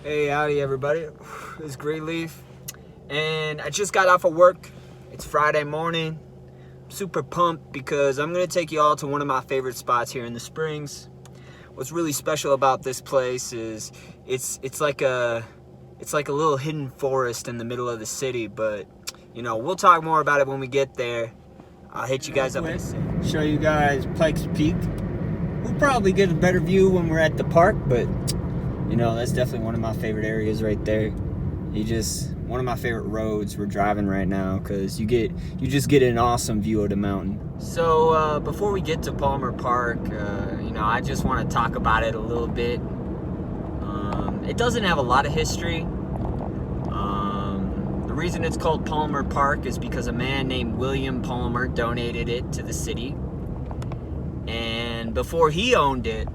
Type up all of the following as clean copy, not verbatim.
Hey, howdy everybody. It's Greenleaf, and I just got off of work. It's Friday morning. I'm super pumped because I'm gonna take you all to one of my favorite spots here in the Springs. What's really special about this place is it's like a little hidden forest in the middle of the city. But we'll talk more about it when we get there. I'll hit you guys up and show you guys Pikes Peak. We'll probably get a better view when we're at the park, but that's definitely one of my favorite areas right there. One of my favorite roads we're driving right now, because you just get an awesome view of the mountain. So before we get to Palmer Park, I just want to talk about it a little bit. It doesn't have a lot of history. The reason it's called Palmer Park is because a man named William Palmer donated it to the city. And before he owned it,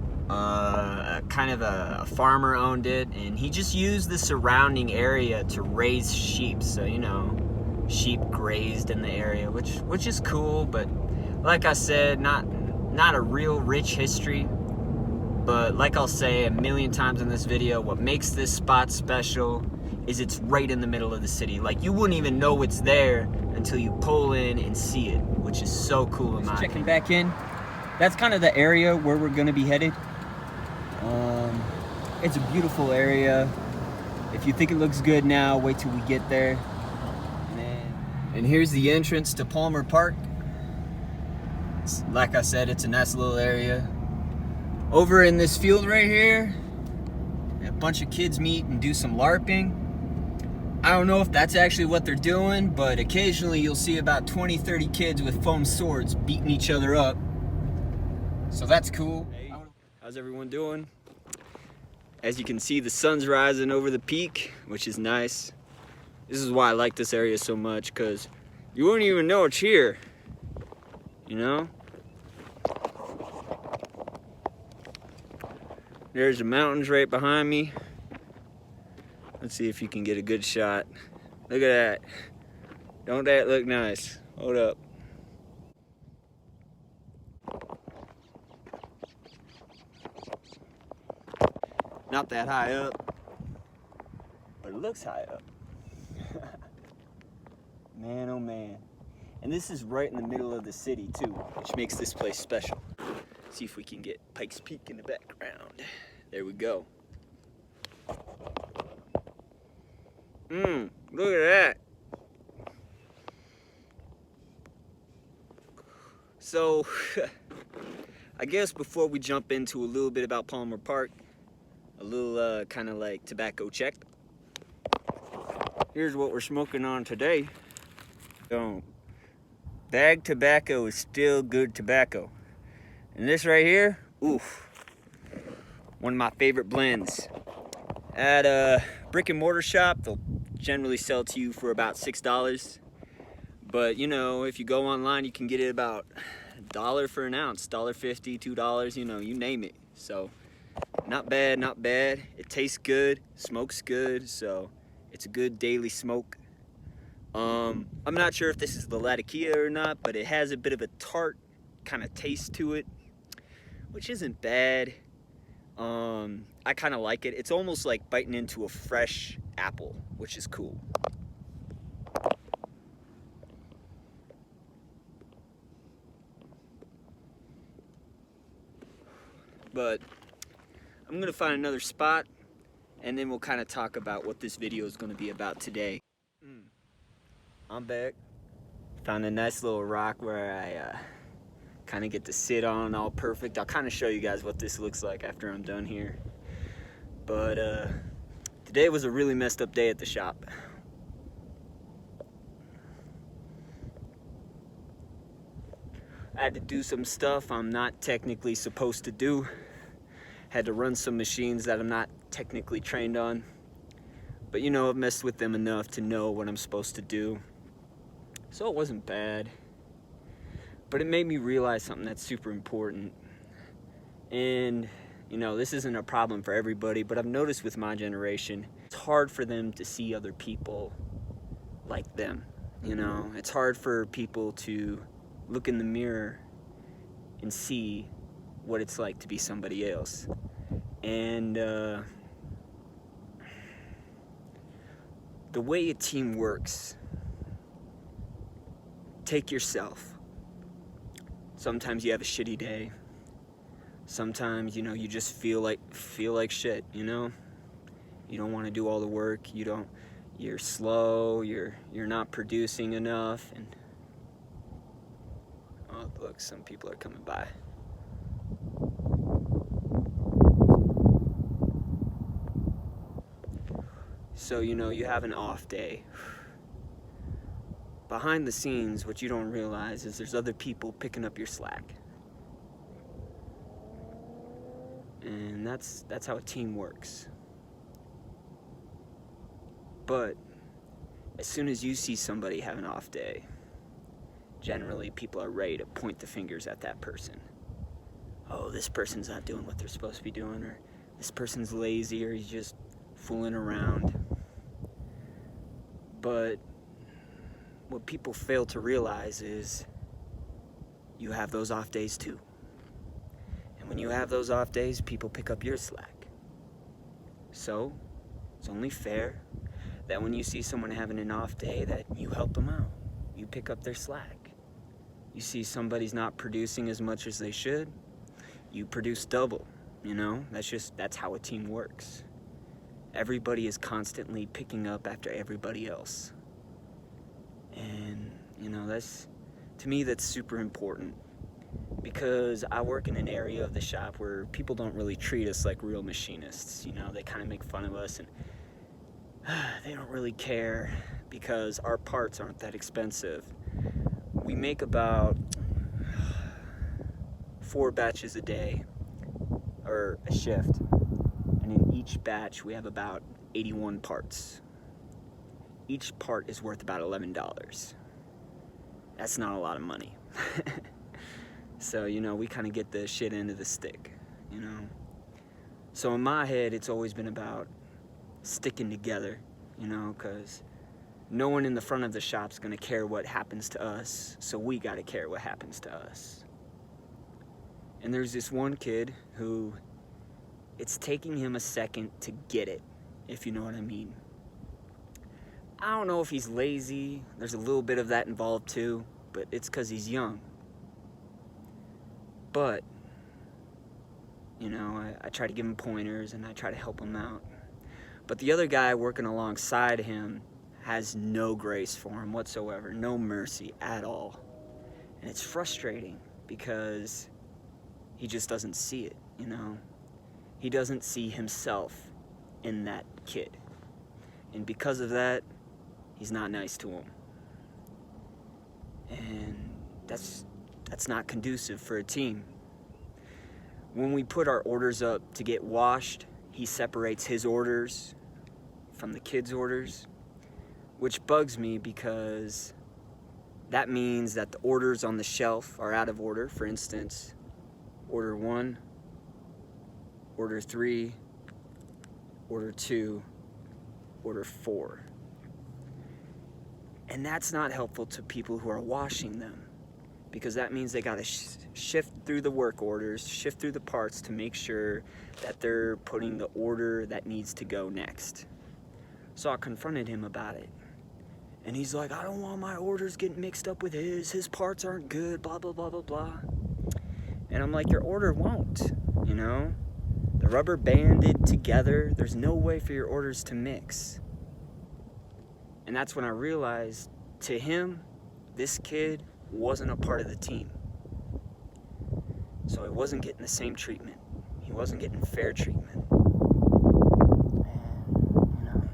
kind of a farmer owned it, and he just used the surrounding area to raise sheep. So sheep grazed in the area, which is cool. But like I said, not a real rich history. But like I'll say a million times in this video, what makes this spot special is it's right in the middle of the city. Like, you wouldn't even know it's there until you pull in and see it, which is so cool. Checking back in. That's kind of the area where we're gonna be headed. It's a beautiful area. If you think it looks good now, wait till we get there. And here's the entrance to Palmer Park. Like I said, it's a nice little area. Over in this field right here, a bunch of kids meet and do some LARPing. I don't know if that's actually what they're doing, but occasionally you'll see about 20-30 kids with foam swords beating each other up. So that's cool. Hey, how's everyone doing? As you can see, the sun's rising over the peak, which is nice. This is why I like this area so much, because you wouldn't even know it's here, There's the mountains right behind me. Let's see if you can get a good shot. Look at that. Don't that look nice? Hold up. Not that high up, but it looks high up. Man, oh man. And this is right in the middle of the city too, which makes this place special. See if we can get Pikes Peak in the background. There we go. Look at that. So, I guess before we jump into a little bit about Palmer Park, a little kind of like tobacco check. Here's what we're smoking on today. Bag tobacco is still good tobacco. And this right here, oof, one of my favorite blends. At a brick and mortar shop, they'll generally sell to you for about $6. But if you go online, you can get it about $1 for an ounce, $1.50, $2, you name it. So not bad, not bad. It tastes good, smokes good, so it's a good daily smoke. I'm not sure if this is the Latakia or not, but it has a bit of a tart kind of taste to it, which isn't bad. I kind of like it. It's almost like biting into a fresh apple, which is cool. But I'm gonna find another spot, and then we'll kind of talk about what this video is gonna be about today. I'm back. Found a nice little rock where I kind of get to sit on, all perfect. I'll kind of show you guys what this looks like after I'm done here. But today was a really messed up day at the shop. I had to do some stuff I'm not technically supposed to do. Had to run some machines that I'm not technically trained on. But I've messed with them enough to know what I'm supposed to do. So it wasn't bad. But it made me realize something that's super important. And this isn't a problem for everybody, but I've noticed with my generation, it's hard for them to see other people like them. It's hard for people to look in the mirror and see what it's like to be somebody else. And the way a team works, take yourself. Sometimes you have a shitty day. Sometimes, you just feel like shit, You don't want to do all the work. You're slow, you're not producing enough, and oh, look, some people are coming by. So, you have an off day. Behind the scenes, what you don't realize is there's other people picking up your slack. And that's how a team works. But as soon as you see somebody have an off day, generally people are ready to point the fingers at that person. Oh, this person's not doing what they're supposed to be doing, or this person's lazy, or he's just fooling around. But what people fail to realize is you have those off days too. And when you have those off days, people pick up your slack. So it's only fair that when you see someone having an off day, that you help them out. You pick up their slack. You see somebody's not producing as much as they should, you produce double. That's how a team works. Everybody is constantly picking up after everybody else. And, to me, that's super important. Because I work in an area of the shop where people don't really treat us like real machinists. They kind of make fun of us, and they don't really care because our parts aren't that expensive. We make about 4 batches a day, or a shift. And in each batch, we have about 81 parts. Each part is worth about $11. That's not a lot of money. So, we kind of get the shit end of the stick, So in my head, it's always been about sticking together, because no one in the front of the shop's gonna care what happens to us, so we gotta care what happens to us. And there's this one kid who, it's taking him a second to get it, if you know what I mean. I don't know if he's lazy, there's a little bit of that involved too, but it's because he's young. But, I try to give him pointers and I try to help him out. But the other guy working alongside him has no grace for him whatsoever, no mercy at all. And it's frustrating because he just doesn't see it, He doesn't see himself in that kid. And because of that, he's not nice to him. And that's not conducive for a team. When we put our orders up to get washed, he separates his orders from the kids' orders, which bugs me because that means that the orders on the shelf are out of order. For instance, order 1, order 3, order 2, order 4. And that's not helpful to people who are washing them, because that means they gotta shift through the work orders, shift through the parts to make sure that they're putting the order that needs to go next. So I confronted him about it. And he's like, I don't want my orders getting mixed up with his parts aren't good, blah, blah, blah, blah, blah. And I'm like, your order won't, The rubber banded together, there's no way for your orders to mix. And that's when I realized, to him, this kid wasn't a part of the team. So he wasn't getting the same treatment. He wasn't getting fair treatment. And,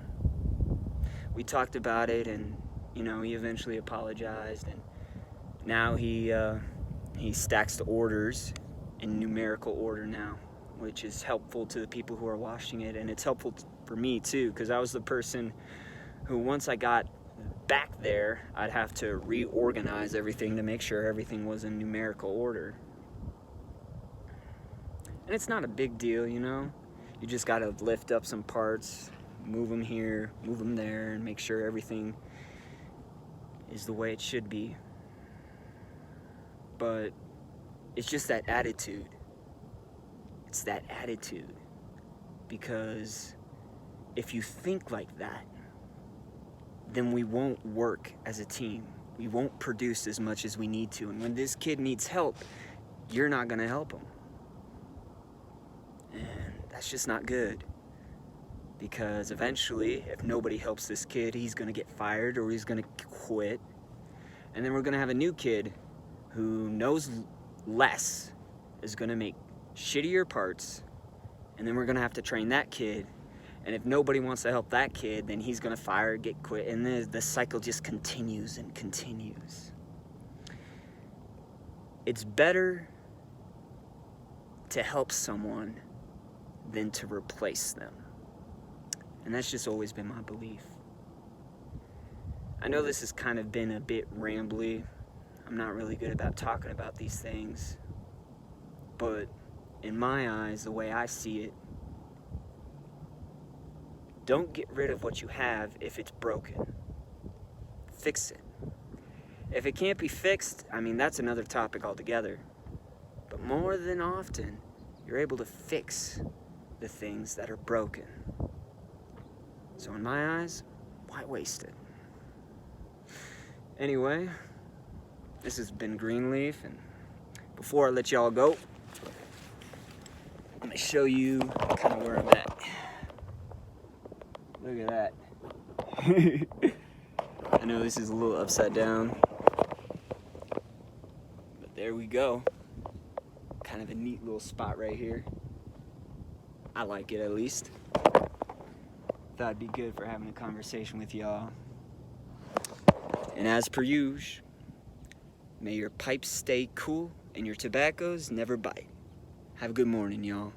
we talked about it, and, he eventually apologized, and now he stacks the orders in numerical order now, which is helpful to the people who are washing it, and it's helpful for me too, because I was the person who, once I got back there, I'd have to reorganize everything to make sure everything was in numerical order. And it's not a big deal, You just gotta lift up some parts, move them here, move them there, and make sure everything is the way it should be. But it's just that attitude. It's that attitude. Because if you think like that, then we won't work as a team. We won't produce as much as we need to. And when this kid needs help, you're not gonna help him. And that's just not good. Because eventually, if nobody helps this kid, he's gonna get fired or he's gonna quit. And then we're gonna have a new kid who knows less, is gonna make shittier parts, and then we're gonna have to train that kid. And if nobody wants to help that kid, then he's gonna fire, get quit, and the cycle just continues and continues. It's better to help someone than to replace them. And that's just always been my belief. I know this has kind of been a bit rambly. I'm not really good about talking about these things. But in my eyes, the way I see it, don't get rid of what you have if it's broken. Fix it. If it can't be fixed, I mean, that's another topic altogether. But more than often, you're able to fix the things that are broken. So in my eyes, why waste it? Anyway, this has been Greenleaf, and before I let y'all go, I'm gonna show you kind of where I'm at. Look at that. I know this is a little upside down, but there we go. Kind of a neat little spot right here. I like it, at least. Thought it'd be good for having a conversation with y'all. And as per usual, may your pipes stay cool and your tobaccos never bite. Have a good morning, y'all.